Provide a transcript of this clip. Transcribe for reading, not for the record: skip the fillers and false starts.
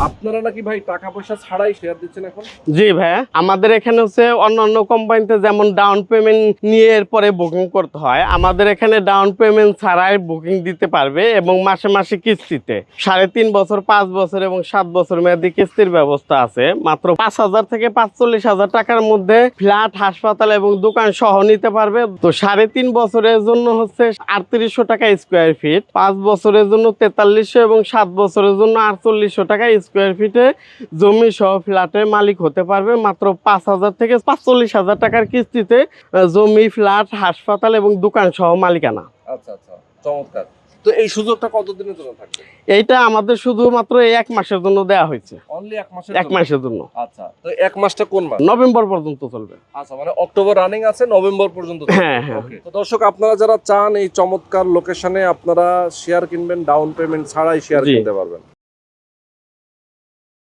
আপনারা নাকি ভাই টাকা পয়সা ছাড়াই শেয়ার দিচ্ছেন এখন? জি ভাইয়া, আমাদের এখানে হচ্ছে অন্যান্য কোম্পানিতে যেমন ডাউন পেমেন্ট নিয়ে এরপরে বুকিং করতে হয়, আমাদের এখানে ডাউন পেমেন্ট ছাড়াই বুকিং দিতে পারবে এবং মাসে মাসে কিস্তিতে 3.5 বছর, 5 বছর এবং 7 বছর মেয়াদি কিস্তির ব্যবস্থা আছে। মাত্র 5,000 থেকে 45,000 টাকার মধ্যে ফ্ল্যাট, হাসপাতাল এবং দোকান সহ নিতে পারবে। তো 3.5 বছরের জন্য হচ্ছে 3800 টাকা স্কোয়ার ফিট, 5 বছরের জন্য 4300 এবং 7 বছরের জন্য 4800 টাকা স্কোয়ার ফিটে জমি সহ ফ্ল্যাটের মালিক হতে পারবে মাত্র 5,000 থেকে 45,000 টাকার কিস্তিতে। জমি, ফ্ল্যাট, হাসপাতাল এবং দোকান সহ মালিকানা। আচ্ছা আচ্ছা, চমৎকার। তো এই সুযোগটা কতদিনের জন্য থাকবে? এইটা আমাদের শুধুমাত্র এই 1 মাসের জন্য দেওয়া হয়েছে। অনলি 1 মাসের 1 মাসের জন্য। আচ্ছা, তো 1 মাসটা কোন মাস? নভেম্বর পর্যন্ত চলবে। আচ্ছা, মানে অক্টোবর রানিং আছে, নভেম্বর পর্যন্ত চলবে। হ্যাঁ হ্যাঁ। ওকে। তো দর্শক, আপনারা যারা চান এই চমৎকার লোকেশনে আপনারা শেয়ার কিনবেন, ডাউন পেমেন্ট ছাড়াই শেয়ার জি। কিনতে পারবেন।